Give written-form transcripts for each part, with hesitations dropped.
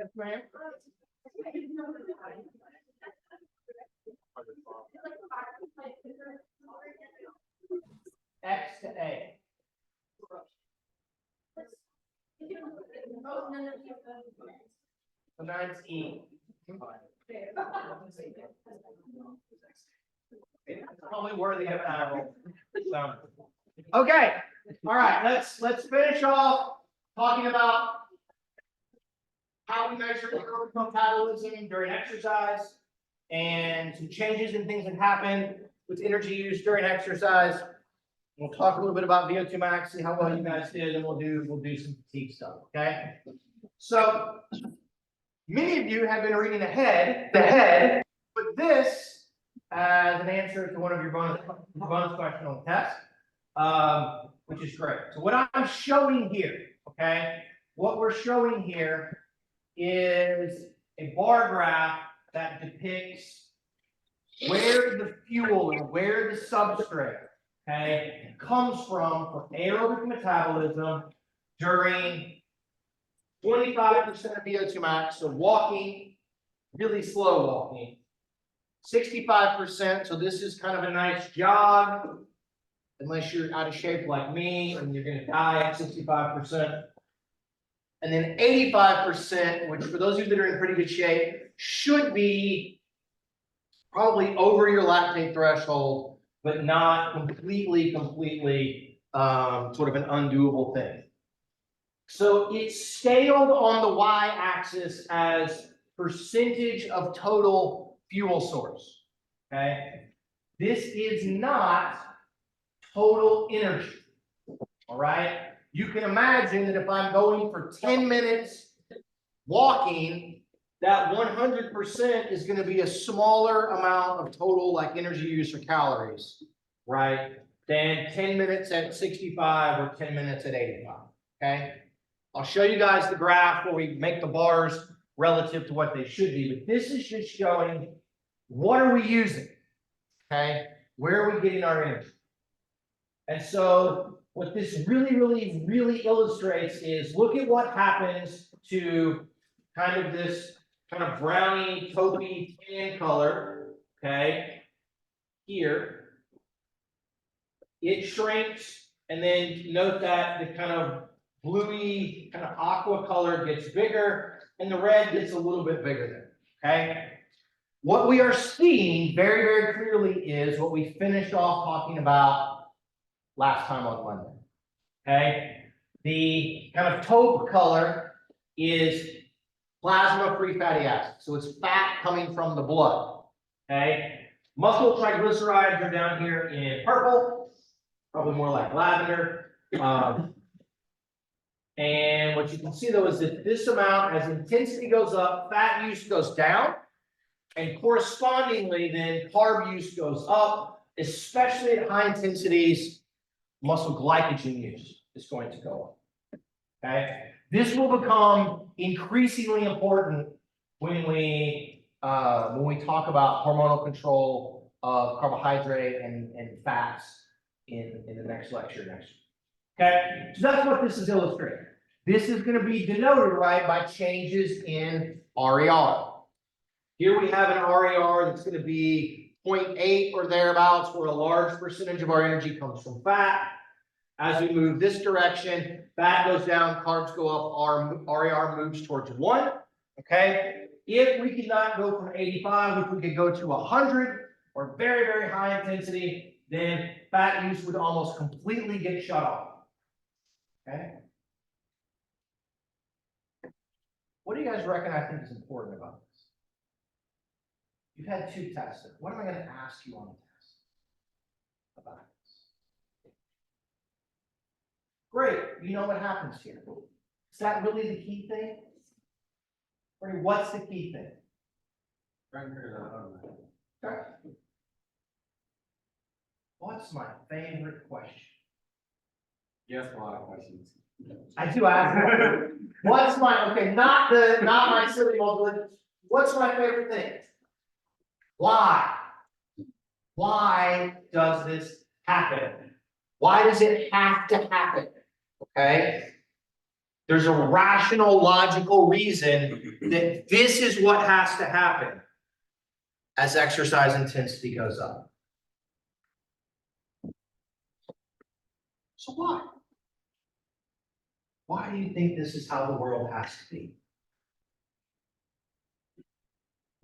Yes, ma'am. X to A. So now it's E. It's probably worthy of an arrow. So, okay. All right. Let's finish off talking about how we measure aerobic metabolism during exercise and some changes and things that happen with energy use during exercise. We'll talk a little bit about VO2 max, see how well you guys did, and we'll do some fatigue stuff. Okay. So many of you have been reading ahead, but this as an answer to one of your bonus question on the test, which is great. So what I'm showing here, okay, what we're showing here is a bar graph that depicts where the fuel or where the substrate, okay, comes from for aerobic metabolism during 25% of VO2 max, so walking, really slow walking. 65%, so this is kind of a nice jog, unless you're out of shape like me and you're going to die at 65%. And then 85%, which for those of you that are in pretty good shape, should be probably over your lactate threshold, but not completely sort of an undoable thing. So it's scaled on the y-axis as percentage of total fuel source, okay? This is not total energy, all right? You can imagine that if I'm going for 10 minutes walking, that 100% is going to be a smaller amount of total like energy use or calories, right? Than 10 minutes at 65 or 10 minutes at 85, okay? I'll show you guys the graph where we make the bars relative to what they should be, but this is just showing what are we using, okay? Where are we getting our energy? And so what this really illustrates is look at what happens to kind of this kind of browny, taupey tan color, okay, here. It shrinks, and then note that the kind of bluey, kind of aqua color gets bigger, and the red gets a little bit bigger there, okay? What we are seeing very clearly is what we finished off talking about last time on Monday, okay? The kind of taupe color is plasma-free fatty acids, so it's fat coming from the blood, okay? Muscle triglycerides are down here in purple, probably more like lavender. And what you can see though is that this amount, as intensity goes up, fat use goes down, and correspondingly then carb use goes up, especially at high intensities, muscle glycogen use is going to go up, okay? This will become increasingly important when we talk about hormonal control of carbohydrate and fats in the next lecture next week. Okay, so that's what this is illustrating. This is going to be denoted, right, by changes in RER. Here we have an RER that's going to be 0.8 or thereabouts, where a large percentage of our energy comes from fat. As we move this direction, fat goes down, carbs go up, our RER moves towards 1. Okay, if we could not go from 85, if we could go to 100 or very high intensity, then fat use would almost completely get shut off. Okay. What do you guys reckon I think is important about this? You've had 2 tests. What am I going to ask you on the test about this? Great. You know what happens here. Is that really the key thing? Or what's the key thing? Okay. What's my favorite question? You ask a lot of questions. I do ask. What's my not my silly multiple. What's my favorite thing? Why? Why does this happen? Why does it have to happen? Okay. There's a rational, logical reason that this is what has to happen as exercise intensity goes up. So why? Why do you think this is how the world has to be?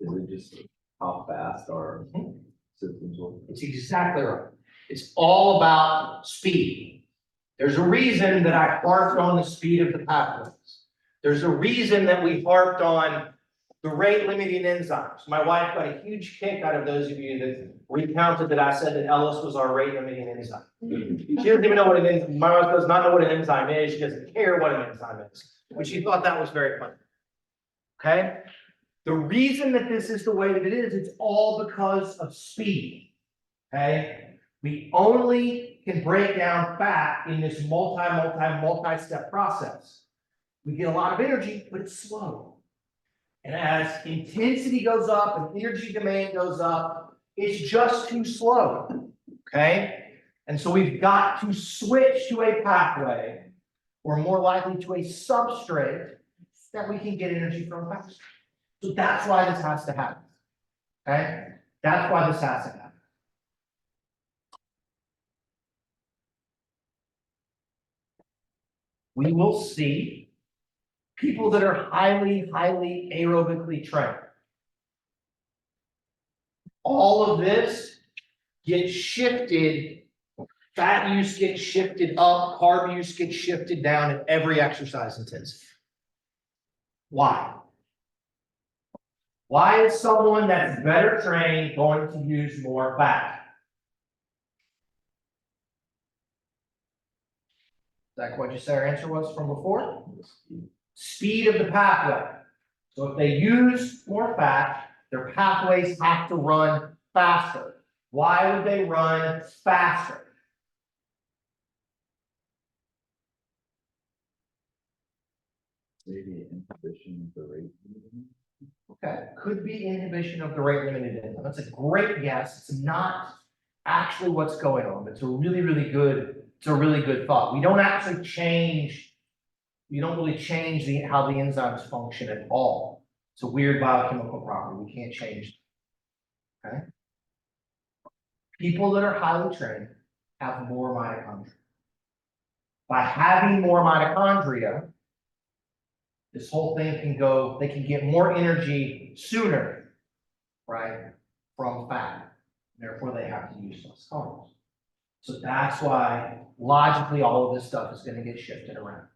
Is it just how fast our systems will? It's exactly right. It's all about speed. There's a reason that I harped on the speed of the pathways. There's a reason that we harped on the rate limiting enzymes. My wife got a huge kick out of those of you that recounted that I said that Ellis was our rate limiting enzyme. She doesn't even know what an enzyme, my wife does not know what an enzyme is. She doesn't care what an enzyme is, but she thought that was very funny. Okay? The reason that this is the way that it is, it's all because of speed. Okay? We only can break down fat in this multi-step process. We get a lot of energy, but it's slow. And as intensity goes up and energy demand goes up, it's just too slow. Okay? And so we've got to switch to a pathway, or more likely to a substrate, that we can get energy from faster. So that's why this has to happen. Okay? That's why this has to happen. We will see people that are highly aerobically trained. All of this gets shifted. Fat use gets shifted up, carb use gets shifted down at every exercise intensity. Why? Why is someone that's better trained going to use more fat? Is that what you said our answer was from before? Speed of the pathway. So if they use more fat, their pathways have to run faster. Why would they run faster? Maybe inhibition of the rate. Okay, could be inhibition of the rate limited enzyme. That's a great guess. It's not actually what's going on. It's a really good thought. We don't actually change, we don't really change how the enzymes function at all. It's a weird biochemical property. We can't change it. Okay. People that are highly trained have more mitochondria. By having more mitochondria, this whole thing can go, they can get more energy sooner, right, from fat. Therefore, they have to use less carbs. So that's why, logically, all of this stuff is going to get shifted around.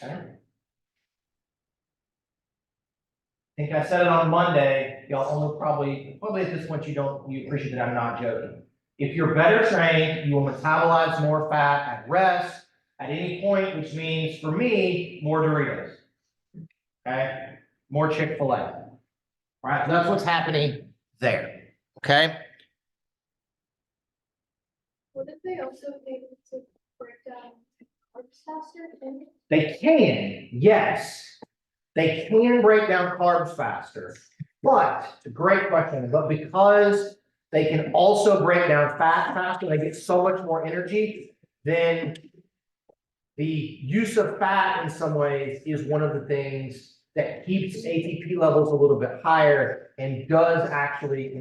Okay? I think I said it on Monday. Y'all only probably at this point you appreciate that I'm not joking. If you're better trained, you will metabolize more fat at rest at any point, which means for me, more Doritos. Okay? More Chick-fil-A. All right, so that's what's happening there. Okay? Wouldn't they also be able to break down carbs faster? They can, yes. They can break down carbs faster. But, it's a great question, but because they can also break down fat faster, they get so much more energy, then the use of fat in some ways is one of the things that keeps ATP levels a little bit higher and does actually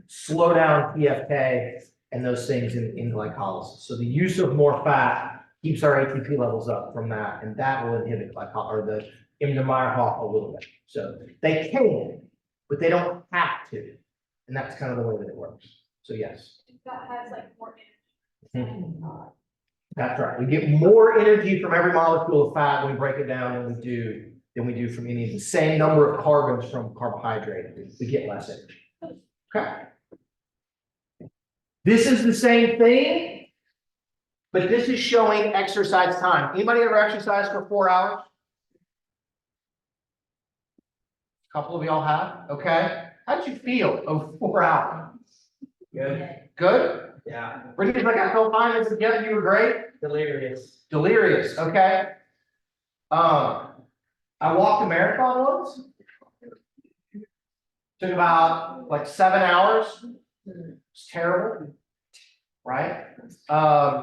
slow down PFK and those things in glycolysis. So the use of more fat keeps our ATP levels up from that, and that will inhibit glycolysis or the Embden-Meyerhoff a little bit. So they can, but they don't have to. And that's kind of the way that it works. So yes. That has like more energy. That's right. We get more energy from every molecule of fat when we break it down than we do from any of the same number of carbons from carbohydrate. We get less energy. Okay. This is the same thing, but this is showing exercise time. Anybody ever exercise for 4 hours? A couple of y'all have. Okay. How did you feel over 4 hours? Good. Good? Yeah. Brittany's like, I felt fine as a kid. You were great. Delirious. Delirious. Okay. I walked a marathon once. Took about like 7 hours. It's terrible. Right?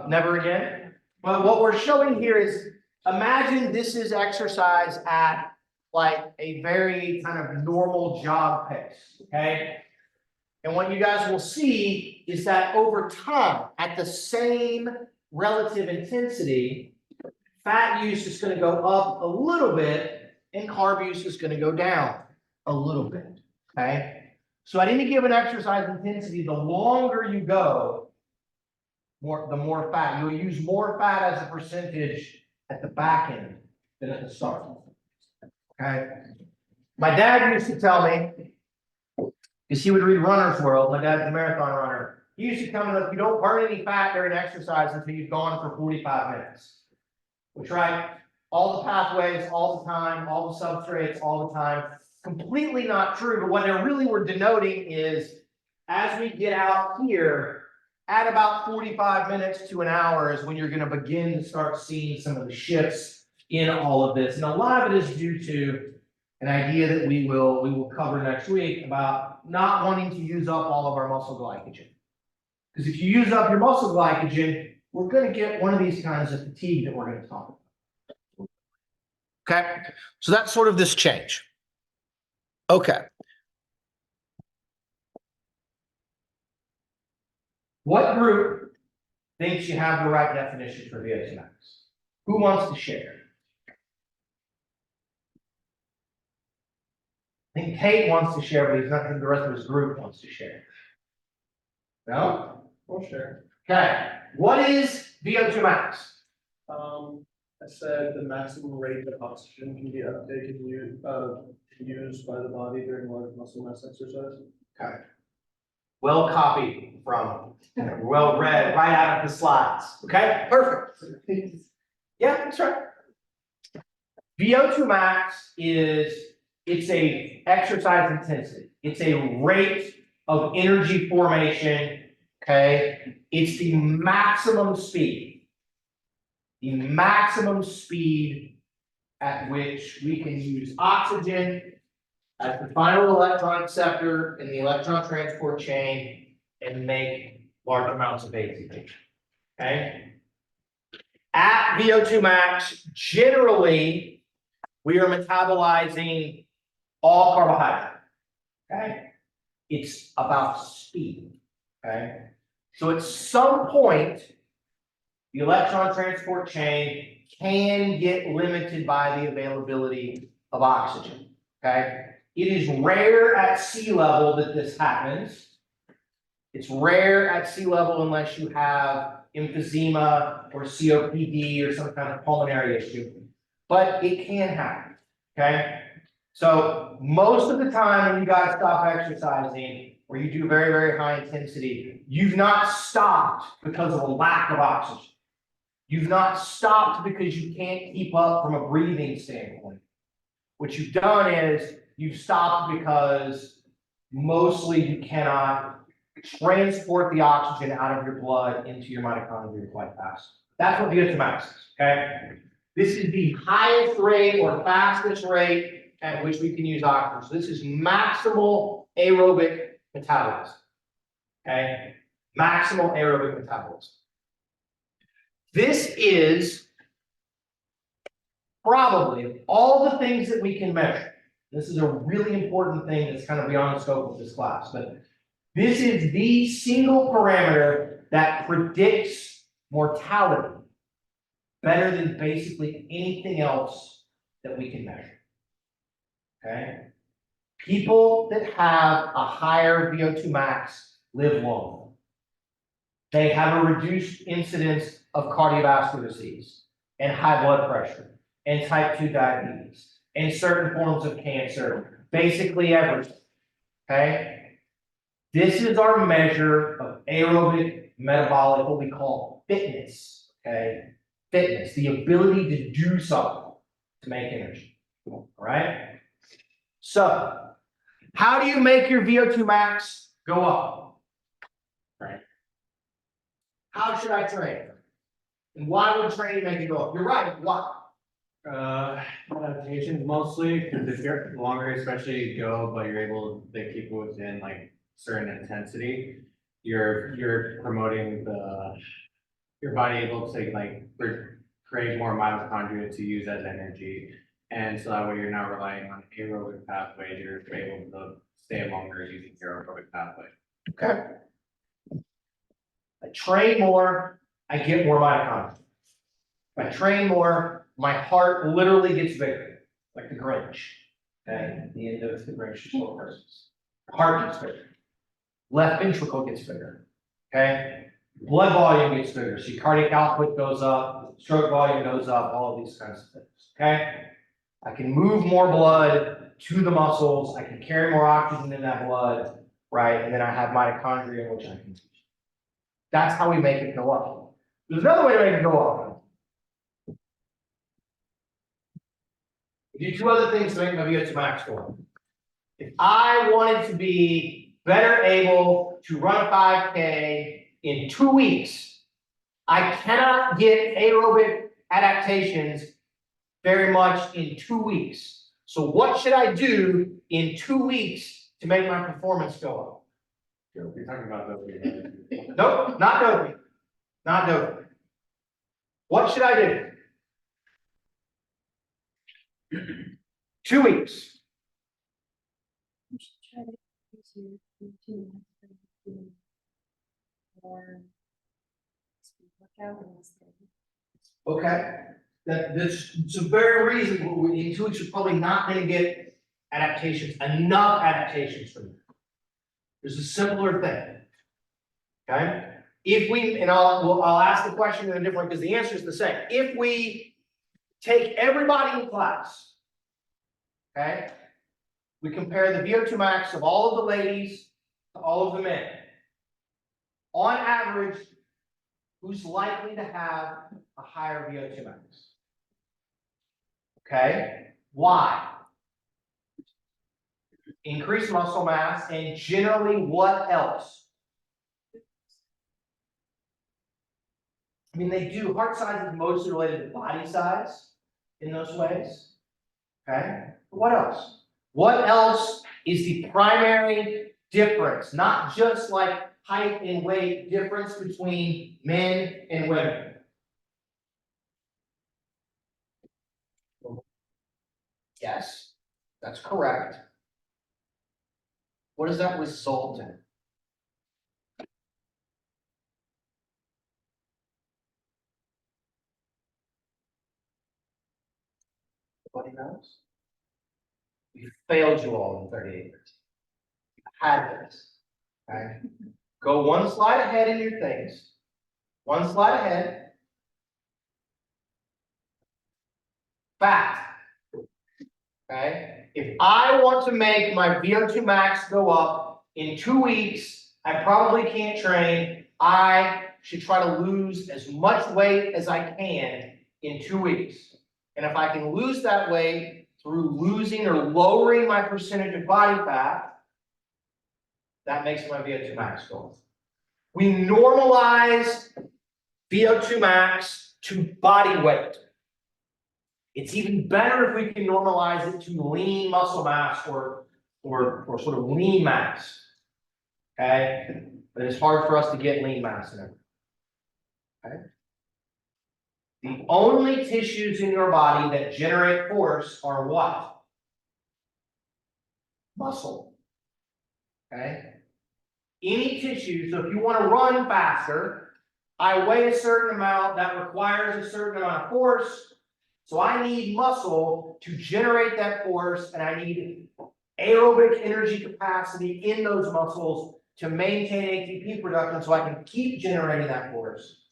Never again. But what we're showing here is imagine this is exercise at like a very kind of normal jog pace, okay? And what you guys will see is that over time, at the same relative intensity, fat use is going to go up a little bit and carb use is going to go down a little bit, okay? So at any given exercise intensity, the longer you go, the more fat. You'll use more fat as a percentage at the back end than at the start. Okay. My dad used to tell me, because he would read Runner's World, my dad's a marathon runner. He used to tell me that you don't burn any fat during exercise until you've gone for 45 minutes. Which, right, all the pathways, all the time, all the substrates, all the time. Completely not true, but what they really were denoting is as we get out here, at about 45 minutes to an hour is when you're going to begin to start seeing some of the shifts in all of this. And a lot of it is due to an idea that we will cover next week about not wanting to use up all of our muscle glycogen. Because if you use up your muscle glycogen, we're going to get one of these kinds of fatigue that we're going to talk about. Okay, so that's sort of this change. Okay. What group thinks you have the right definition for VO2 max? Who wants to share? I think Kate wants to share, but he's not, the rest of his group wants to share. No? We'll share. Okay, what is VO2 max? I said the maximum rate of oxygen can be uptaken, used by the body during large muscle mass exercise. Okay. Well copied from, well read right out of the slides. Okay, perfect. Yeah, that's right. VO2 max it's a exercise intensity. It's a rate of energy formation. Okay, it's the maximum speed. The maximum speed at which we can use oxygen as the final electron acceptor in the electron transport chain and make large amounts of ATP. Okay. At VO2 max, generally, we are metabolizing all carbohydrate. Okay. It's about speed. Okay. So at some point, the electron transport chain can get limited by the availability of oxygen. Okay. It is rare at sea level that this happens. It's rare at sea level unless you have emphysema or COPD or some kind of pulmonary issue, but it can happen. Okay. So most of the time when you guys stop exercising or you do very, very high intensity, you've not stopped because of a lack of oxygen. You've not stopped because you can't keep up from a breathing standpoint. What you've done is you've stopped because mostly you cannot transport the oxygen out of your blood into your mitochondria quite fast. That's what VO2 max is, okay? This is the highest rate or fastest rate at which we can use oxygen. So this is maximal aerobic metabolism, okay? Maximal aerobic metabolism. This is probably of all the things that we can measure. This is a really important thing that's kind of beyond the scope of this class, but this is the single parameter that predicts mortality better than basically anything else that we can measure. Okay? People that have a higher VO2 max live longer. They have a reduced incidence of cardiovascular disease and high blood pressure and type 2 diabetes and certain forms of cancer, basically everything. Okay? This is our measure of aerobic metabolic, what we call fitness. Okay? Fitness, the ability to do something to make energy. All right? So, how do you make your VO2 max go up? Right? How should I train? And why would training make it go up? You're right. Why? Adaptations mostly, because if you're longer, especially you go, but you're able to keep it within like certain intensity, you're promoting your body able to like create more mitochondria to use as energy. And so that way you're not relying on aerobic pathways, you're able to stay longer using your aerobic pathway. Okay. I train more, I get more mitochondria. If I train more, my heart literally gets bigger, like the Grinch. Okay, at the end of the Grinch Little Christmas. Heart gets bigger. Left ventricle gets bigger. Okay, blood volume gets bigger, so your cardiac output goes up, stroke volume goes up, all of these kinds of things. Okay, I can move more blood to the muscles, I can carry more oxygen in that blood, right? And then I have mitochondria, which I can teach. That's how we make it go up. There's another way to make it go up. Do two other things to make my VO2 max go up. If I wanted to be better able to run a 5K in 2 weeks, I cannot get aerobic adaptations very much in 2 weeks. So what should I do in 2 weeks to make my performance go up? You're talking about doping. Nope, not doping. Not doping. What should I do? 2 weeks. You should try to use your routine or workout instead. Okay. That's a very reasonable. In 2 weeks, you're probably not going to get adaptations, enough adaptations from you. There's a simpler thing. Okay. If we, and I'll ask the question in a different way because the answer is the same. If we take everybody in class, okay, we compare the VO2 max of all of the ladies to all of the men. On average, who's likely to have a higher VO2 max? Okay, why? Increased muscle mass, and generally what else? I mean, they do, heart size is mostly related to body size in those ways. Okay, what else? What else is the primary difference? Not just like height and weight difference between men and women. Yes, that's correct. What does that result in? Anybody knows? We failed you all in 38 years. You had this. Okay. Go one slide ahead in your things. One slide ahead. Fact. Okay. If I want to make my VO2 max go up in 2 weeks, I probably can't train. I should try to lose as much weight as I can in 2 weeks. And if I can lose that weight through losing or lowering my percentage of body fat, that makes my VO2 max go up. We normalize VO2 max to body weight. It's even better if we can normalize it to lean muscle mass or sort of lean mass. Okay, but it's hard for us to get lean mass in it. Okay. The only tissues in your body that generate force are what? Muscle. Okay. Any tissue, so if you want to run faster, I weigh a certain amount that requires a certain amount of force. So I need muscle to generate that force, and I need aerobic energy capacity in those muscles to maintain ATP production so I can keep generating that force.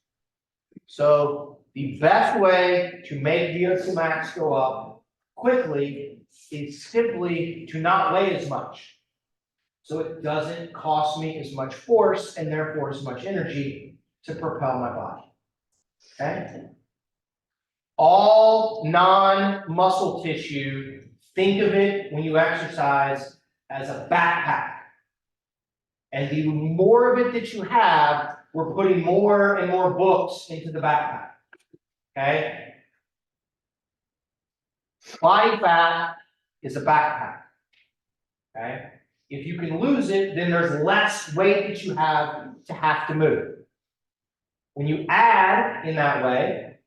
So the best way to make VO2 max go up quickly is simply to not weigh as much. So it doesn't cost me as much force and therefore as much energy to propel my body. Okay? All non-muscle tissue, think of it when you exercise as a backpack. And the more of it that you have, we're putting more and more books into the backpack. Okay? Body fat is a backpack. Okay? If you can lose it, then there's less weight that you have to move. When you add in that way,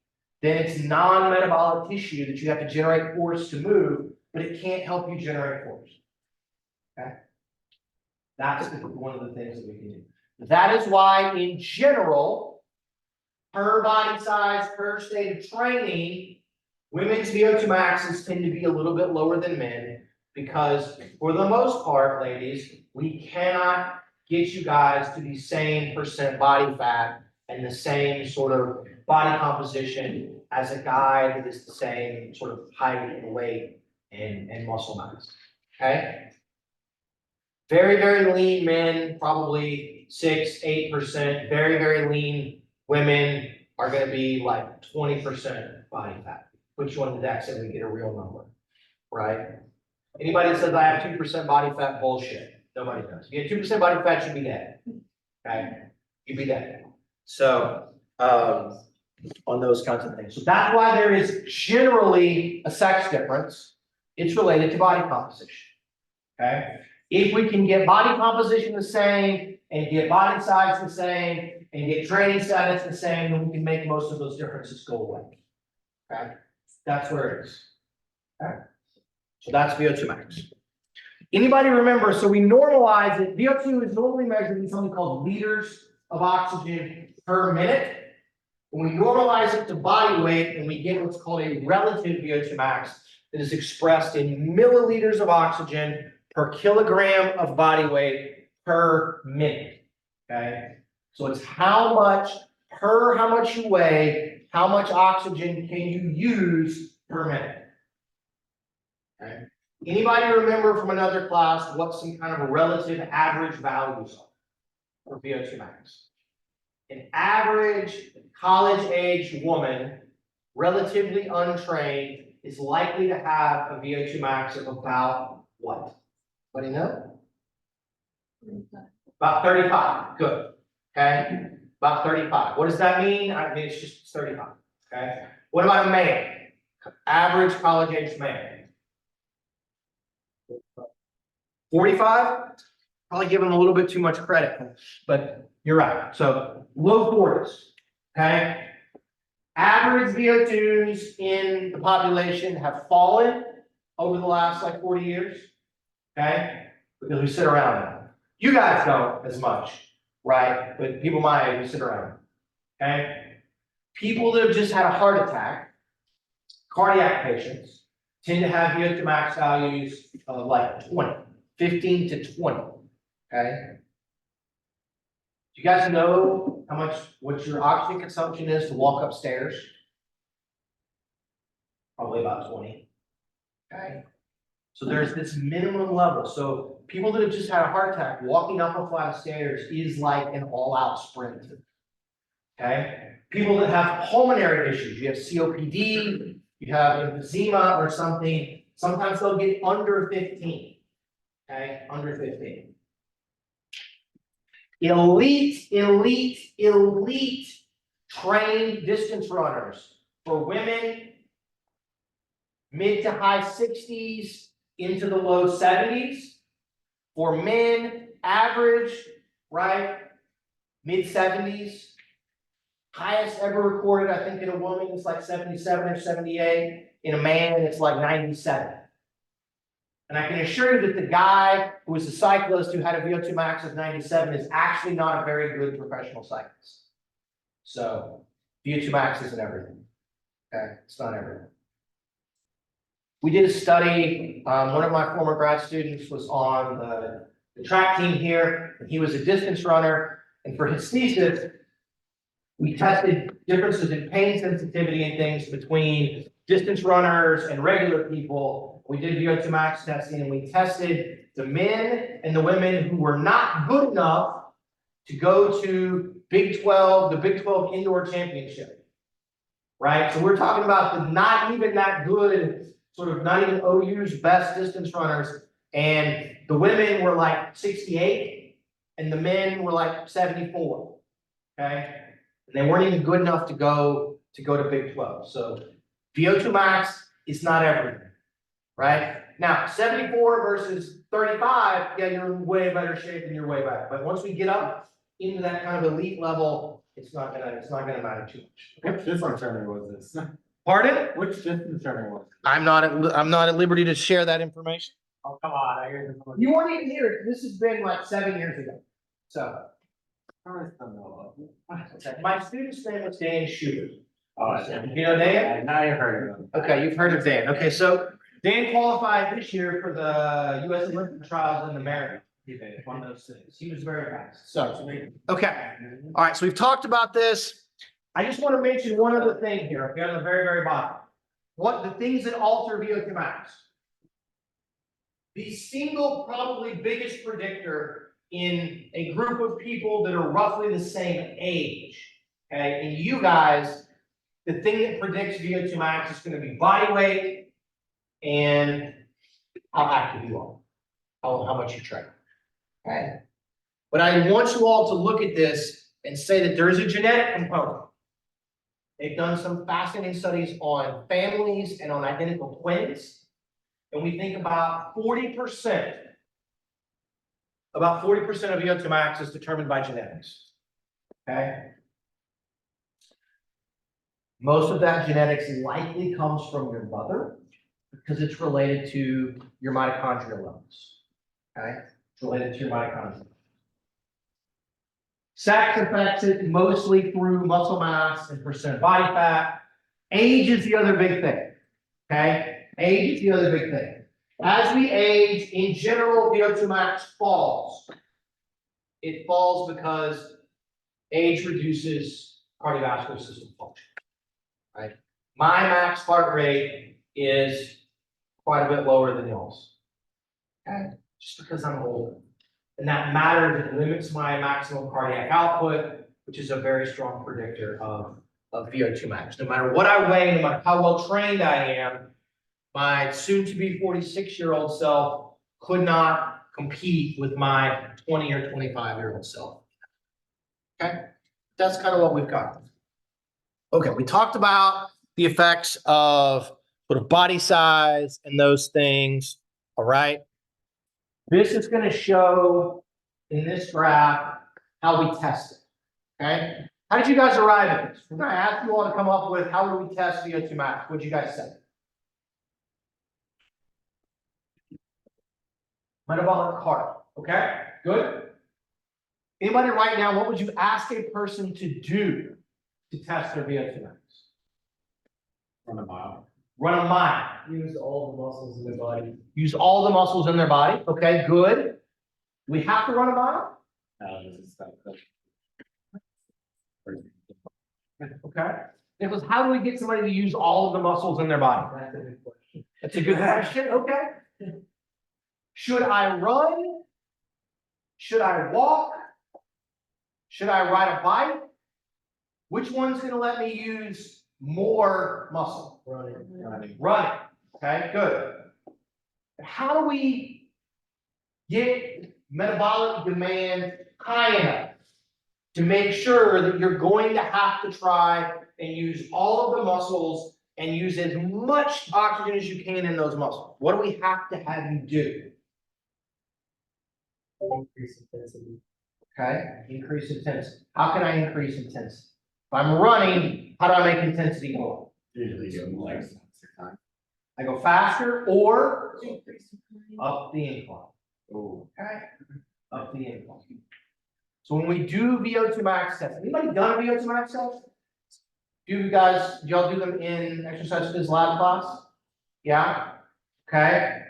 then it's non-metabolic tissue that you have to generate force to move, but it can't help you generate force. Okay? That's one of the things that we can do. That is why, in general, per body size, per state of training, women's VO2 maxes tend to be a little bit lower than men, because for the most part, ladies, we cannot get you guys to the same percent body fat and the same sort of body composition as a guy that is the same sort of height and weight and muscle mass. Okay? Very, very lean men, probably 6-8%. Very, very lean women are going to be like 20% body fat. Put you on the DEX and we get a real number, right? Anybody that says I have 2% body fat, bullshit. Nobody does. If you have 2% body fat, you'd be dead. Okay? You'd be dead. So, on those kinds of things. So that's why there is generally a sex difference. It's related to body composition. Okay? If we can get body composition the same and get body size the same and get training status the same, then we can make most of those differences go away. Okay? That's where it is. Okay? So that's VO2 max. Anybody remember, so we normalize it. VO2 is normally measured in something called liters of oxygen per minute. When we normalize it to body weight, and we get what's called a relative VO2 max that is expressed in milliliters of oxygen per kilogram of body weight per minute. Okay? So it's how much you weigh, how much oxygen can you use per minute. Okay? Anybody remember from another class what some kind of relative average values are for VO2 max? An average college-age woman, relatively untrained, is likely to have a VO2 max of about what? Anybody know? About 35. Good. Okay? About 35. What does that mean? I mean, it's just 35. Okay? What about a man? Average college-age man. 45? Probably give him a little bit too much credit, but you're right. So low 40s. Okay? Average VO2s in the population have fallen over the last like 40 years. Okay? Because we sit around now. You guys don't as much, right? But people my age, we sit around. Okay? People that have just had a heart attack, cardiac patients, tend to have VO2 max values of like 20, 15 to 20. Okay? Do you guys know what your oxygen consumption is to walk upstairs? Probably about 20. Okay? So there's this minimum level. So people that have just had a heart attack, walking up a flight of stairs is like an all-out sprint. Okay? People that have pulmonary issues, you have COPD, you have emphysema or something, sometimes they'll get under 15. Okay? Under 15. Elite trained distance runners. For women, mid to high 60s into the low 70s. For men, average, right? Mid 70s. Highest ever recorded, I think in a woman, it's like 77 or 78. In a man, it's like 97. And I can assure you that the guy who was a cyclist who had a VO2 max of 97 is actually not a very good professional cyclist. So VO2 max isn't everything. Okay, it's not everything. We did a study. One of my former grad students was on the track team here, and he was a distance runner. And for his thesis, we tested differences in pain sensitivity and things between distance runners and regular people. We did VO2 max testing, and we tested the men and the women who were not good enough to go to Big 12, the Big 12 Indoor Championship. Right? So we're talking about the not even that good, sort of not even OU's best distance runners. And the women were like 68, and the men were like 74. Okay? And they weren't even good enough to go to Big 12. So VO2 max is not everything. Right? Now, 74 versus 35, yeah, you're in way better shape and you're way better. But once we get up into that kind of elite level, it's not gonna matter too much. Which distance running was this? Pardon? Which distance running was? I'm not at liberty to share that information. Oh, come on, I hear this one. You won't even hear it. This has been like 7 years ago. So, I still know of it. my student's name was Dan Shooter. Oh, You know Dan? Now you've heard of them. Okay, you've heard of Dan. Okay, so Dan qualified this year for the US Olympic trials in the marathon. He did one of those things. He was very fast. So, okay. All right, so we've talked about this. I just want to mention one other thing here, okay, on the very, very bottom. What the things that alter VO2 max. The single probably biggest predictor in a group of people that are roughly the same age, okay, and you guys, the thing that predicts VO2 max is going to be body weight and how active you are, how much you train, okay? But I want you all to look at this and say that there is a genetic component. They've done some fascinating studies on families and on identical twins. And we think about 40% of VO2 max is determined by genetics. Okay? Most of that genetics likely comes from your mother because it's related to your mitochondrial levels. Okay? It's related to your mitochondria. Sex affects it mostly through muscle mass and percent of body fat. Age is the other big thing. Okay? Age is the other big thing. As we age, in general, VO2 max falls. It falls because age reduces cardiovascular system function. Right? My max heart rate is quite a bit lower than yours. Okay? Just because I'm older. And that matters. It limits my maximum cardiac output, which is a very strong predictor of VO2 max. No matter what I weigh, no matter how well trained I am, my soon-to-be 46-year-old self could not compete with my 20 or 25-year-old self. Okay? That's kind of what we've got. Okay, we talked about the effects of sort of body size and those things. All right. This is going to show in this graph how we test it. Okay? How did you guys arrive at this? We're going to ask you all to come up with how do we test VO2 max? What'd you guys say? Metabolic cart. Okay, good. Anybody right now, what would you ask a person to do to test their VO2 max? Run a mile. Run a mile. Use all the muscles in the body. Use all the muscles in their body. Okay, good. Do we have to run a mile? This is stuff. Okay. Nicholas, how do we get somebody to use all of the muscles in their body? That's a good question. That's a good question. Okay. Should I run? Should I walk? Should I ride a bike? Which one's going to let me use more muscle? Running. Running. Okay, good. How do we get metabolic demand high enough to make sure that you're going to have to try and use all of the muscles and use as much oxygen as you can in those muscles? What do we have to have you do? Increase intensity. Okay, increase intensity. How can I increase intensity? If I'm running, how do I make intensity more? Usually do legs. I go faster or up the incline. Oh. Okay, up the incline. So when we do VO2 max tests, anybody done a VO2 max test? Do y'all do them in exercise phys lab class? Yeah? Okay.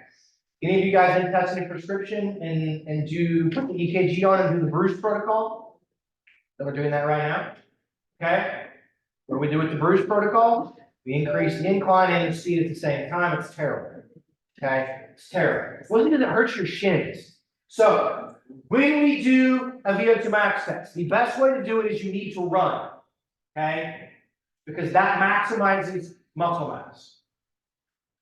Any of you guys in test any prescription and do put the EKG on and do the Bruce protocol? So we're doing that right now. Okay. What do we do with the Bruce protocol? We increase the incline and the speed at the same time. It's terrible. Okay. It's terrible. It wasn't because it hurts your shins. So when we do a VO2 max test, the best way to do it is you need to run. Okay. Because that maximizes muscle mass.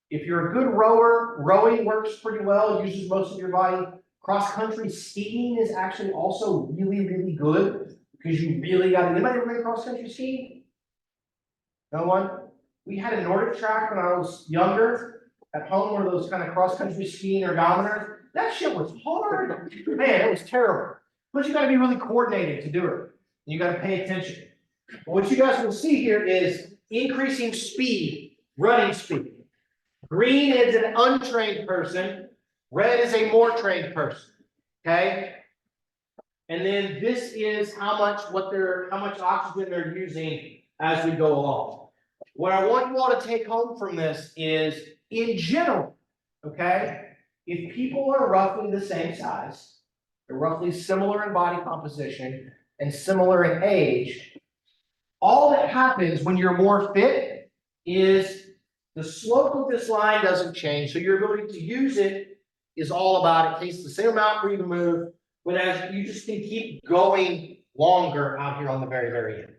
If you're a good rower, rowing works pretty well, uses most of your body. Cross-country skiing is actually also really, really good because you really got to. Anybody ever been cross-country skiing? No one? We had a Nordic track when I was younger at home, one of those kind of cross-country skiing ergometers. That shit was hard. Man, it was terrible. But you got to be really coordinated to do it. You got to pay attention. What you guys will see here is increasing speed, running speed. Green is an untrained person, red is a more trained person, okay? And then this is how much oxygen they're using as we go along. What I want you all to take home from this is, in general, okay, if people are roughly the same size, they're roughly similar in body composition and similar in age, all that happens when you're more fit is the slope of this line doesn't change, so your ability to use it is all about it takes the same amount for you to move, but as you just can keep going longer out here on the very, very end.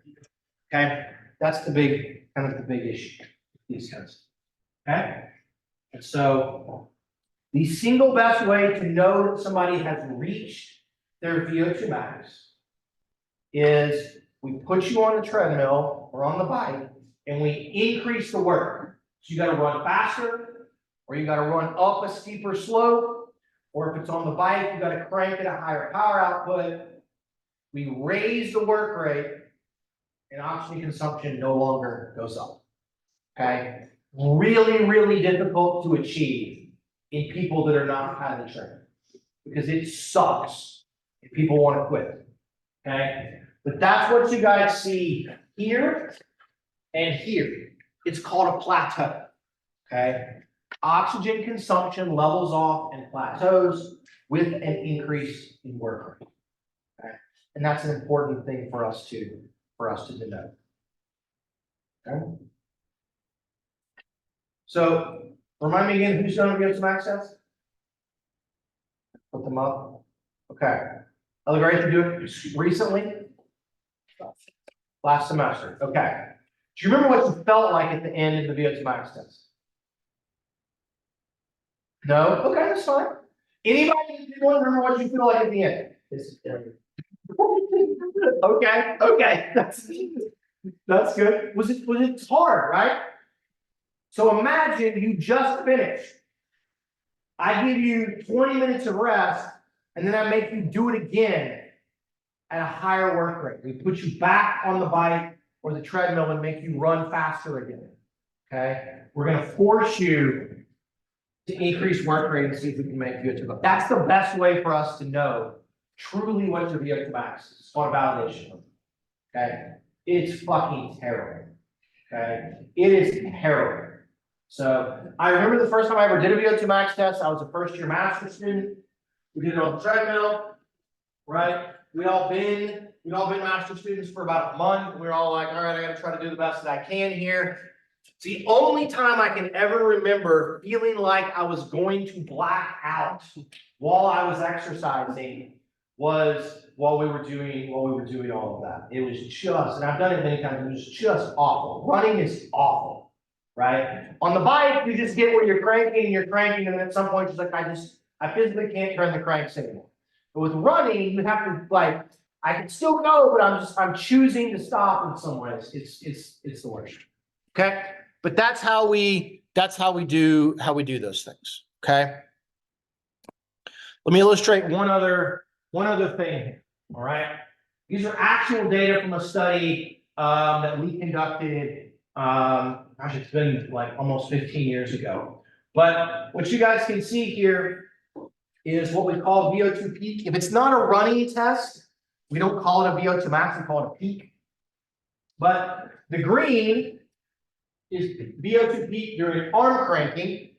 Okay, that's the big issue, these guys. Okay, and so the single best way to know that somebody has reached their VO2 max is we put you on the treadmill or on the bike and we increase the work. So you got to run faster, or you got to run up a steeper slope, or if it's on the bike, you got to crank at a higher power output. We raise the work rate, and oxygen consumption no longer goes up. Okay, really, really difficult to achieve in people that are not highly trained because it sucks if people want to quit. Okay, but that's what you guys see here and here. It's called a plateau, okay? Oxygen consumption levels off and plateaus with an increase in work rate, okay? And that's an important thing for us to denote, okay? So, remind me again, who's going to give some access? Put them up, okay. Other grades you do it recently? Last semester, okay. Do you remember what you felt like at the end of the VO2 max test? No? Okay, that's fine. Anybody remember what you feel like at the end? Okay, that's good. Was it hard, right? So imagine you just finished. I give you 20 minutes of rest, and then I make you do it again at a higher work rate. We put you back on the bike or the treadmill and make you run faster again, okay? We're gonna force you to increase work rate and see if we can make VO2 go. That's the best way for us to know truly what your VO2 max is. It's called validation, okay? It's fucking terrible, okay? It is terrible. So I remember the first time I ever did a VO2 max test, I was a first year master's student. We did it on the treadmill, right? We'd all been master students for about a month. We were all like, all right, I gotta try to do the best that I can here. It's the only time I can ever remember feeling like I was going to black out while I was exercising was while we were doing all of that. It was just, and I've done it many times, it was just awful. Running is awful, right? On the bike, you just get where you're cranking, and then at some point, you're like, I physically can't turn the cranks anymore. But with running, you have to like, I can still go, but I'm choosing to stop in some ways. It's the worst. Okay, but that's how we do those things. Okay. Let me illustrate one other thing here. All right. These are actual data from a study that we conducted. Gosh, it's been like almost 15 years ago. But what you guys can see here is what we call VO2 peak. If it's not a running test, we don't call it a VO2 max, we call it a peak. But the green is VO2 peak during arm cranking.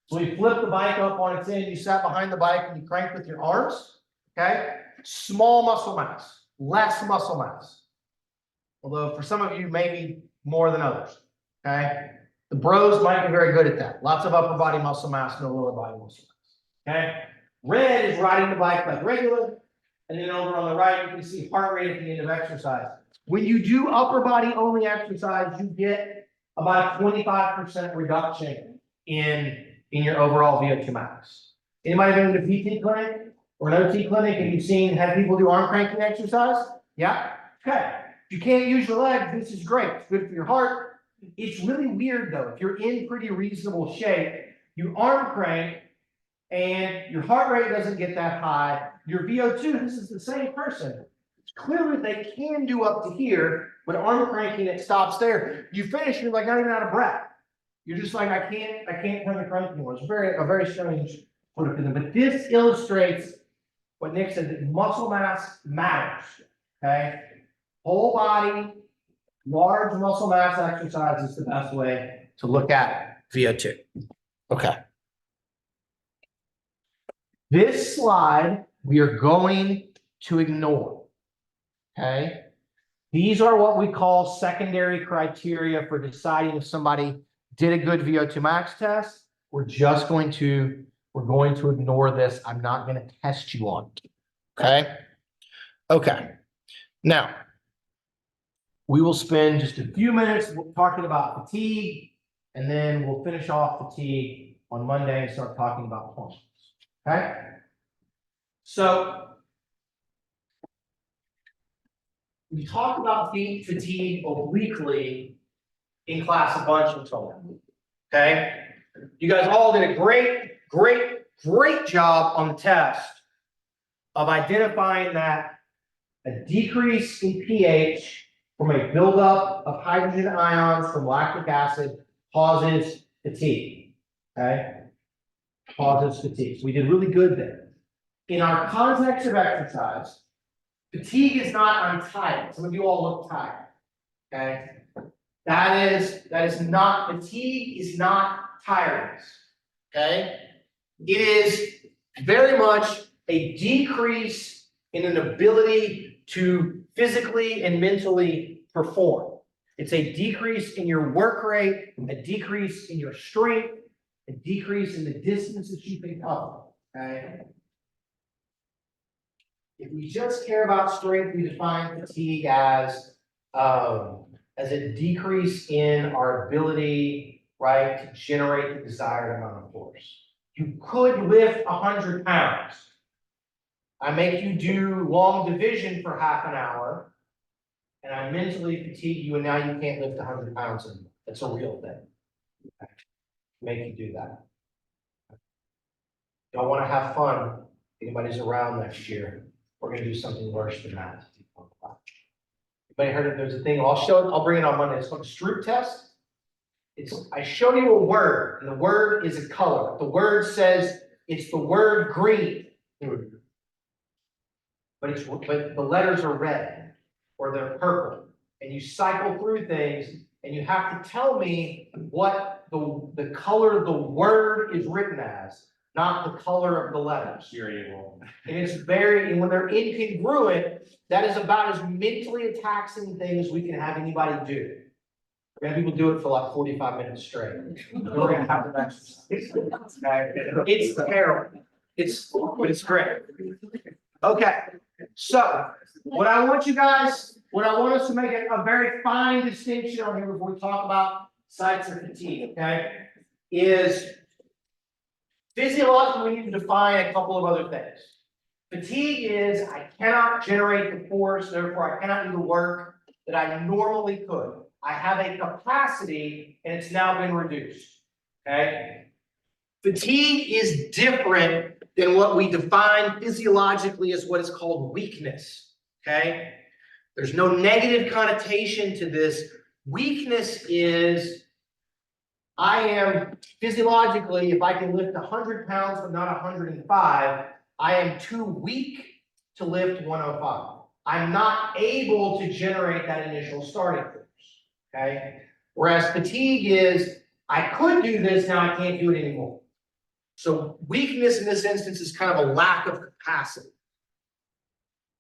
So we flip the bike up on its end, you sat behind the bike and you crank with your arms, okay? Small muscle mass, less muscle mass. Although for some of you, maybe more than others, okay? The bros might be very good at that. Lots of upper body muscle mass, no lower body muscle mass, okay? Red is riding the bike like regular. And then over on the right, you can see heart rate at the end of exercise. When you do upper body only exercise, you get about a 25% reduction in your overall VO2 max. Anybody been to a PT clinic or an OT clinic and you've had people do arm cranking exercise? Yeah? Okay. If you can't use your legs, this is great. It's good for your heart. It's really weird though. If you're in pretty reasonable shape, you arm crank and your heart rate doesn't get that high. Your VO2, this is the same person, Clearly, they can do up to here, but arm cranking, it stops there. You finish, you're like not even out of breath. You're just like, I can't turn the crank anymore. It's a very strange sort of feeling. But this illustrates what Nick said, that muscle mass matters. Okay? Whole body, large muscle mass exercise is the best way to look at VO2. Okay. This slide we are going to ignore. Okay? These are what we call secondary criteria for deciding if somebody did a good VO2 max test. We're going to ignore this. I'm not going to test you on it. Okay? Okay. Now, we will spend just a few minutes talking about fatigue, and then we'll finish off fatigue on Monday and start talking about hormones. Okay? So, we talked about fatigue obliquely in class a bunch until now. Okay? You guys all did a great job on the test of identifying that a decrease in pH from a buildup of hydrogen ions from lactic acid causes fatigue. Okay? Causes fatigue. So we did really good there. In our context of exercise, fatigue is not I'm tired. Some of you all look tired. Okay? That is not, fatigue is not tiredness. Okay? It is very much a decrease in an ability to physically and mentally perform. It's a decrease in your work rate, a decrease in your strength, a decrease in the distances you can cover. Okay? If we just care about strength, we define fatigue as a decrease in our ability, right, to generate the desired amount of force. You could lift 100 pounds. I make you do long division for half an hour, and I mentally fatigue you, and now you can't lift 100 pounds anymore. That's a real thing. Make you do that. Y'all want to have fun? Anybody's around next year? We're going to do something worse than that. Anybody heard of there's a thing? I'll bring it on Monday. It's called the Stroop test. I show you a word, and the word is a color. The word says it's the word green, but the letters are red or they're purple. And you cycle through things, and you have to tell me what the color of the word is written as, not the color of the letters. You're able. And and when they're incongruent, that is about as mentally taxing thing as we can have anybody do. We're gonna have people do it for like 45 minutes straight. We're gonna have them exercise. It's terrible. But it's great. Okay, so what I want us to make a very fine distinction on here before we talk about sites of fatigue, okay, is physiologically we need to define a couple of other things. Fatigue is I cannot generate the force, therefore I cannot do the work that I normally could. I have a capacity and it's now been reduced. Okay? Fatigue is different than what we define physiologically as what is called weakness. Okay? There's no negative connotation to this. Weakness is I am physiologically, if I can lift 100 pounds but not 105, I am too weak to lift 105. I'm not able to generate that initial starting force. Okay. Whereas fatigue is, I could do this, now I can't do it anymore. So weakness in this instance is kind of a lack of capacity.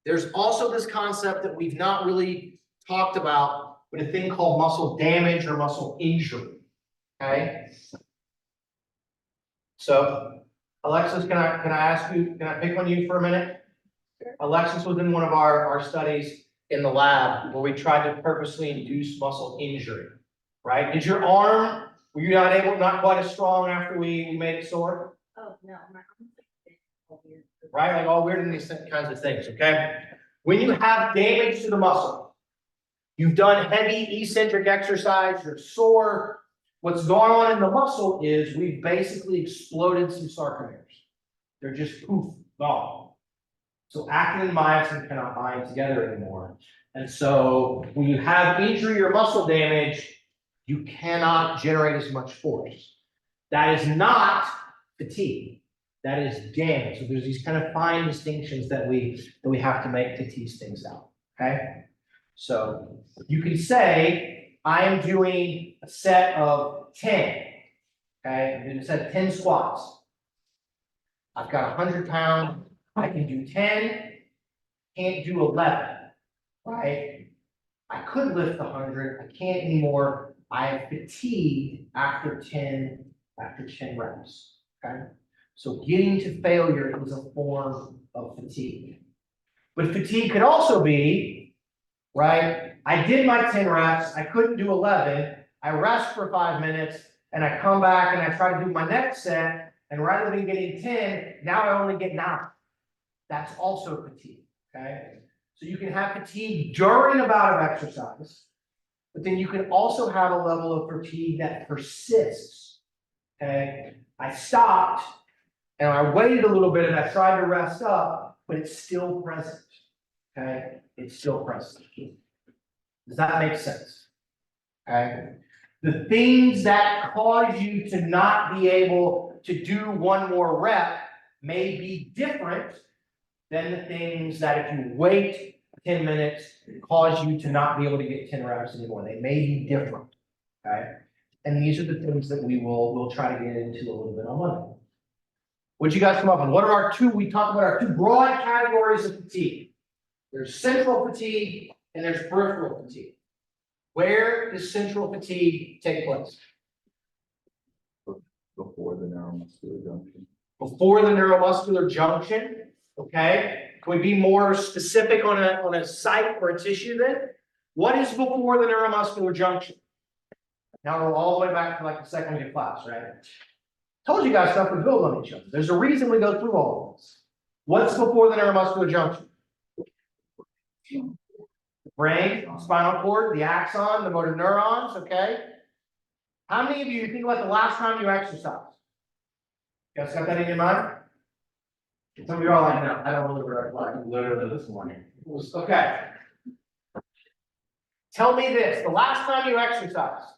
There's also this concept that we've not really talked about, but a thing called muscle damage or muscle injury. Okay. So Alexis, can I ask you, can I pick on you for a minute? Sure. Alexis was in one of our studies in the lab where we tried to purposely induce muscle injury, right? Did your arm, were you not quite as strong after we made it sore? Oh, no, my arm's weird. Right, like all weird in these kinds of things, okay? When you have damage to the muscle, you've done heavy eccentric exercise, you're sore, what's going on in the muscle is we've basically exploded some sarcomeres. They're just poof, gone. So actin and myosin cannot bind together anymore. And so when you have injury or muscle damage, you cannot generate as much force. That is not fatigue. That is damage. So there's these kind of fine distinctions that we have to make to tease things out. Okay. So you can say, I am doing a set of 10. Okay, I'm doing a set of 10 squats. I've got 100 pounds. I can do 10, can't do 11. Right? I could lift 100, I can't anymore. I have fatigued after 10 reps. Okay. So getting to failure is a form of fatigue. But fatigue could also be, right? I did my 10 reps, I couldn't do 11, I rest for 5 minutes, and I come back and I try to do my next set, and rather than getting 10, now I only get 9. That's also fatigue, okay? So you can have fatigue during a bout of exercise, but then you can also have a level of fatigue that persists, okay? I stopped, and I waited a little bit, and I tried to rest up, but it's still present, okay? It's still present. Does that make sense? Okay. The things that cause you to not be able to do one more rep may be different than the things that if you wait 10 minutes cause you to not be able to get 10 reps anymore. They may be different. Okay. And these are the things that we'll try to get into a little bit on Monday. What'd you guys come up with? What are our two? We talked about our two broad categories of fatigue. There's central fatigue and there's peripheral fatigue. Where does central fatigue take place? Before the neuromuscular junction. Before the neuromuscular junction, okay? Can we be more specific on a site or a tissue then? What is before the neuromuscular junction? Now we're all the way back to like the second week of class, right? Told you guys stuff would build on each other. There's a reason we go through all of this. What's before the neuromuscular junction? Brain, spinal cord, the axon, the motor neurons, okay? How many of you think about the last time you exercised? You guys got that in your mind? Some of you are like, no, I don't remember. Literally this morning. Okay. Tell me this, the last time you exercised,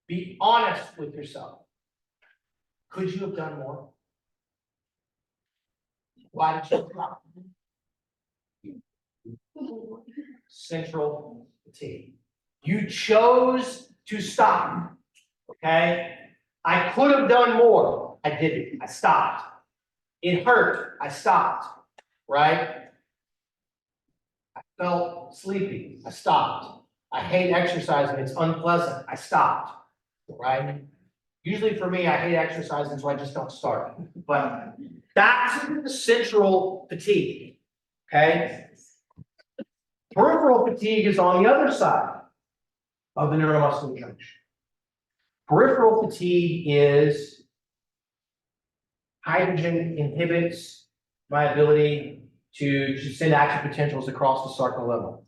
be honest with yourself. Could you have done more? Why did you stop? Central fatigue. You chose to stop. Okay? I could have done more. I didn't. I stopped. It hurt. I stopped. Right? I felt sleepy. I stopped. I hate exercising. It's unpleasant. I stopped. Right? Usually for me, I hate exercising, so I just don't start. But that's the central fatigue. Okay? Peripheral fatigue is on the other side of the neuromuscular junction. Peripheral fatigue is hydrogen inhibits my ability to send action potentials across the sarcolemma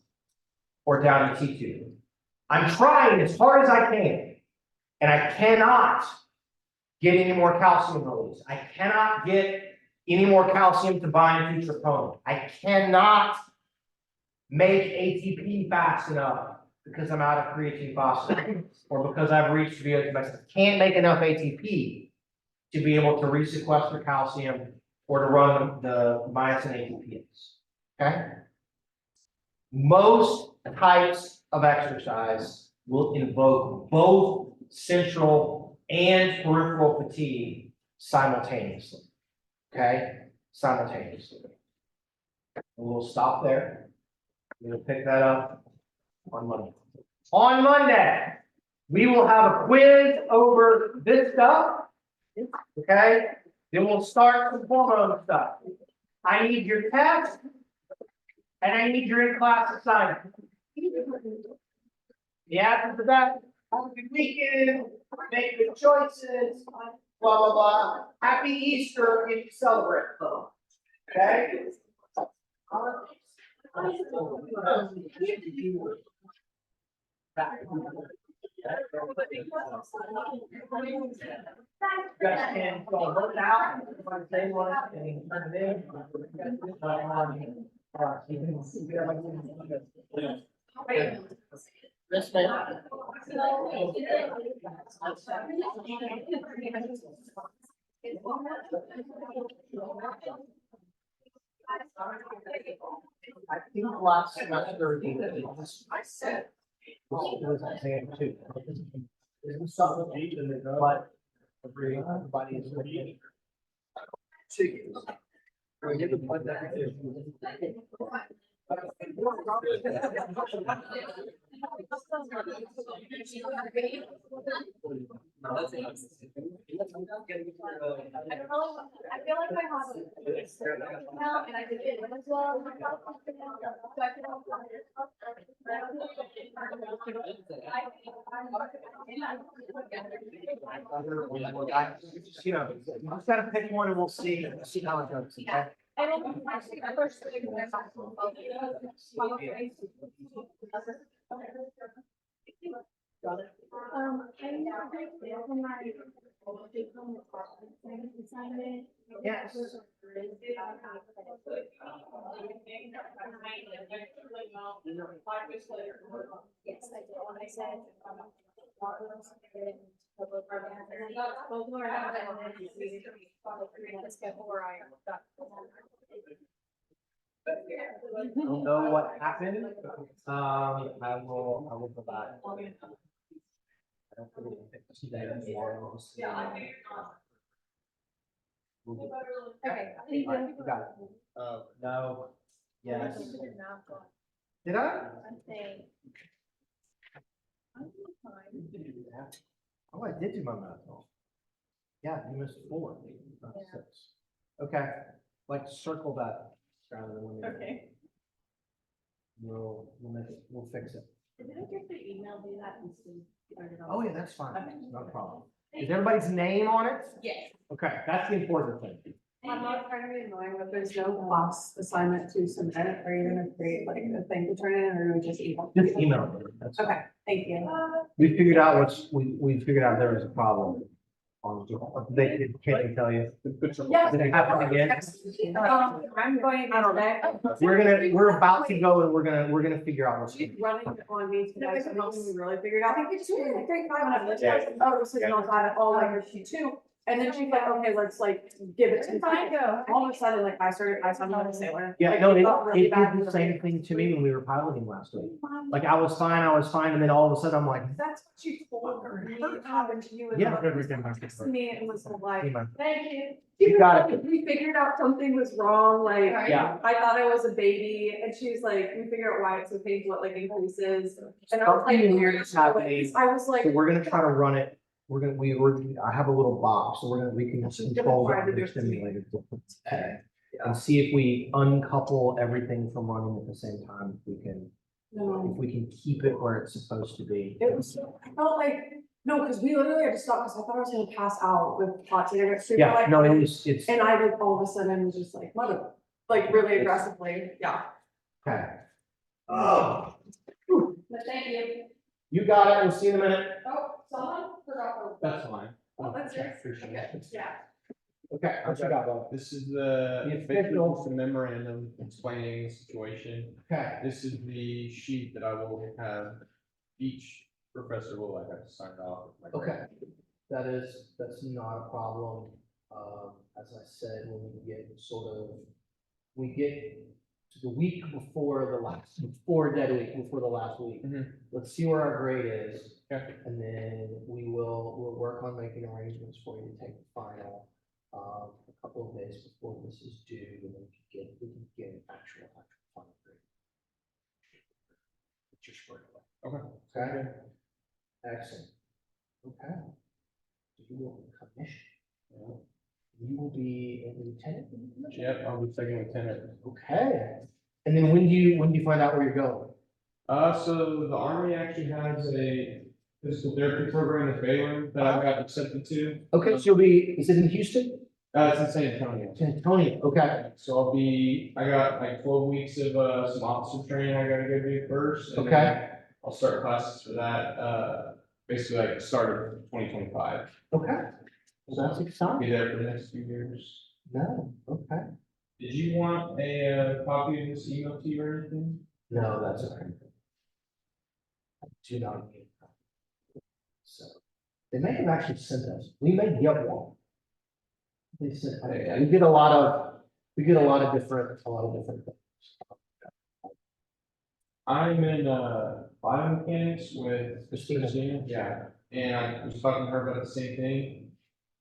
or down in T2. I'm trying as hard as I can, and I cannot get any more calcium release. I cannot get any more calcium to bind to troponin. I cannot make ATP fast enough because I'm out of creatine phosphate or because I've reached VO2 max. Can't make enough ATP to be able to resequester calcium or to run the myosin ATPs. Okay? Most types of exercise will invoke both central and peripheral fatigue simultaneously. Okay? Simultaneously. And we'll stop there. We'll pick that up on Monday. On Monday, we will have a quiz over this stuff. Okay? Then we'll start some hormone stuff. I need your test, and I need your in-class assignment. The answer to that, have a good weekend, make good choices, blah, blah, blah. Happy Easter if you celebrate. Okay? guys can go look it out, find the same one, and you can turn it in. This man. I think last semester, I said. Was I saying too? Isn't something, but everybody is. We get the point that we do. I feel like my husband. And I did it as well. So I feel You know, you just gotta pick one and we'll see how it goes, okay? And then actually, the first thing that assignment. Yes. Yes, I did, when I said. Don't know what happened, I will go back. I don't really think today and tomorrow, we'll see. Okay. All right, you got it. No, yes. Did I? I'm saying. Oh, I did do my marathon. Yeah, you missed 4, not 6. Okay, like circle that. Rather than when you- Okay. We'll make it, we'll fix it. Did I get the email, do that and see? Oh, yeah, that's fine, no problem. Is everybody's name on it? Yes. Okay, that's the important thing. I'm not trying to be annoying, but there's no class assignment to submit. Are you gonna create like a thing to turn in or just email? Just email them. That's Okay, thank you. We figured out we figured out there was a problem. Can't tell you. Yeah. Did it happen again? I'm going today. We're about to go and we're gonna figure out what's. She's running on me today, so helping me really figure it out. I think it's really great time. And I'm like, oh, this is not bad at all, like, she too. And then she's like, okay, let's like give it to me. All of a sudden, like, I sounded like a sailor. Yeah, Like, no, felt really it bad. did the same thing to me when we were piloting last week. Like I was fine, and then all of a sudden I'm like. That's what you told her. It happened to you. Yeah. To me, it was like. Thank you. You got it. We figured out something was wrong, like, Yeah. I thought I was a baby, and she's like, we figured out why it's so painful, it like increases. And I was like, Something weird is happening. I was like. So we're gonna try to run it. I have a little box, so we can control the stimulated. And see if we uncouple everything from running at the same time, if we can keep it where it's supposed to be. It was, I felt like, no, because we literally had to stop, because I thought I was gonna pass out with hot tea, I got super Yeah, like. no, it's, And I like all of a sudden was just like, mother, like really aggressively, yeah. okay. Oh, But thank you. you got it, we'll see you in a minute. Oh, someone forgot. That's fine. Oh, that's yours? Appreciate it. Yeah. Okay, what you got, Bob? This is The basically official- just a memorandum explaining the situation. Okay, This is the sheet that I will have, each professor will have to sign off. with my okay, that's not a problem. As I said, when we get we get to the week before the last week. Mhm. Let's see where our grade is. Okay. And then we'll work on making arrangements for you to take the final, a couple of days before this is due, and then we can get an actual final grade. Get your squared away. Okay. Okay? Excellent. Okay. You will be commissioned. You will be a lieutenant. in the commission? Yep, I'll be second lieutenant. Okay. And then when do you find out where you're going? So the Army actually has a physical therapy program in Baylor that I got accepted to. Okay, so you'll be, is it in Houston? It's in San Antonio. San Antonio, okay, So I got like 12 weeks of some officer training I gotta go do first. and then okay, I'll start classes for that, basically like start of 2025. Okay. So that's exciting. Be there for the next few years. No, okay. Did you want a copy of this email to you or anything? No, that's okay. I do not need that. So, they may have actually sent us, we may get one. They sent, we get a lot of different things. I'm in biomechanics with Christina. yeah, and I was talking to her about the same thing.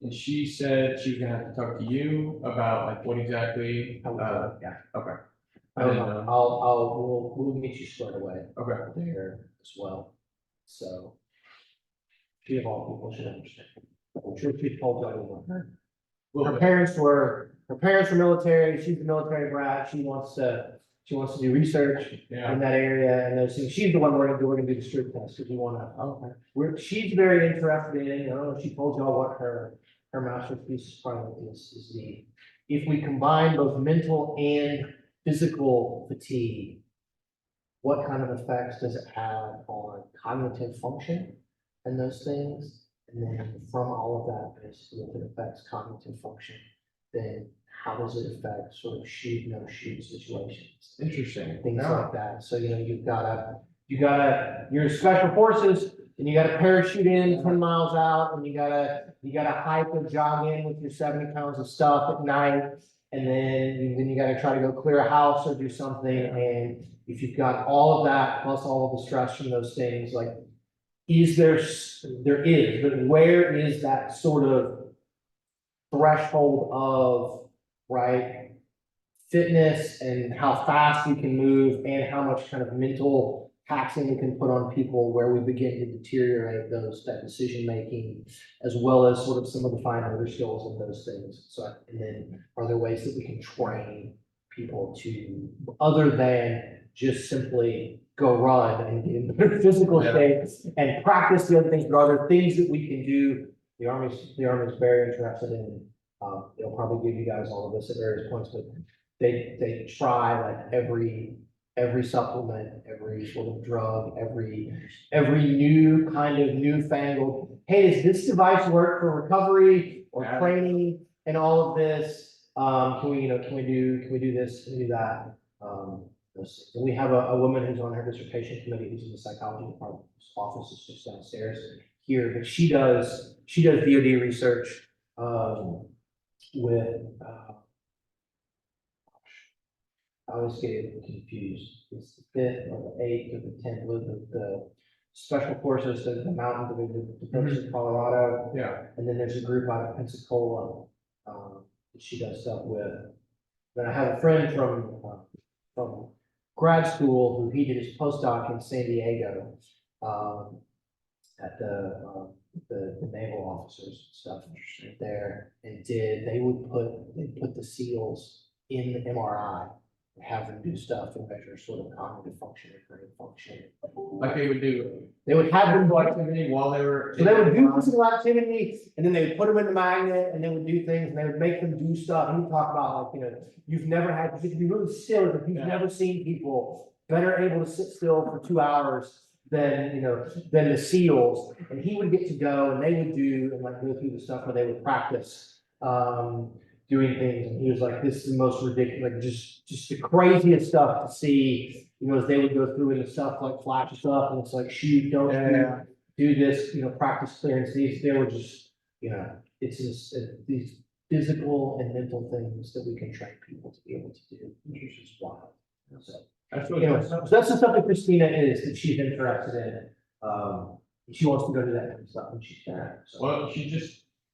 And she said she was gonna have to talk to you about like what exactly, Yeah. okay. I don't know, we'll meet you squared away Okay. there as well. So. She of all people should understand. I'm sure she told you about her. Her parents were military, she's a military brat, she wants to do research Yeah, in that area and those things. She's the one we're gonna do the street test, if you wanna. Okay. She's very interested in, I don't know if she told y'all what her master's thesis project is the, if we combine both mental and physical fatigue, what kind of effects does it have on cognitive function and those things? And then from all of that, basically, if it affects cognitive function, then how does it affect sort of shoot, no shoot situations? interesting. Things like that. So, you know, you're in special forces and you gotta parachute in 10 miles out and you gotta hike or jog in with your 70 pounds of stuff at night. And then you gotta try to go clear a house or do something. And if you've got all of that, plus all of the stress from those things, like, there is, but where is that sort of threshold of, right, fitness and how fast you can move and how much kind of mental taxing we can put on people where we begin to deteriorate that decision making, as well as sort of some of the fine motor skills and those things. So, and then are there ways that we can train people to, other than just simply go run and get in their physical shape and practice the other things, but are there things that we can do? The Army's very interested in, they'll probably give you guys all of this at various points, but they try like every supplement, every sort of drug, every new kind of newfangled, hey, does this device work for recovery or training and all of this? Can we do this, can we do that? And we have a woman who's on her dissertation committee, who's in the psychology department, whose office is just downstairs here, but she does DoD research, with, I always get confused. It's the 5th or the 8th or the 10th with the special forces, the mountain division, the folks in Colorado. Yeah, And then there's a group out of Pensacola, that she does stuff with. Then I have a friend from grad school who he did his postdoc in San Diego, at the naval officers and stuff there, and they put the SEALs in the MRI, have them do stuff and measure sort of cognitive function and brain function. like they would do. They would have them Physical activity while they were. so they would do physical activity, and then they would put them in the magnet, and they would do things, and they would make them do stuff. And we talk about, like, you've never had, you can be really still, if you've never seen people better able to sit still for 2 hours than the SEALs. And he would get to go, and they would do, and like go through the stuff where they would practice, doing things. And he was like, this is the most ridiculous, like just the craziest stuff to see, as they would go through and the stuff like flash stuff, and it's like, shoot, don't do this, practice clearance. They were just, it's just these physical and mental things that we can train people to be able to do, which is just wild. So, That's really so that's the stuff that Christina that she's interested in. She wants to go to that kind of stuff, and she's there. So. Well,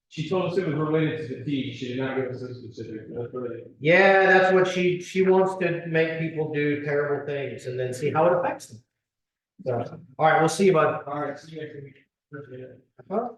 she told us it was related to fatigue. She did not give us a specific. That's really. Yeah, that's what she wants to make people do terrible things and then see how it affects them. So, all right, we'll see you, bud. All right, see you next week. Appreciate it. Huh?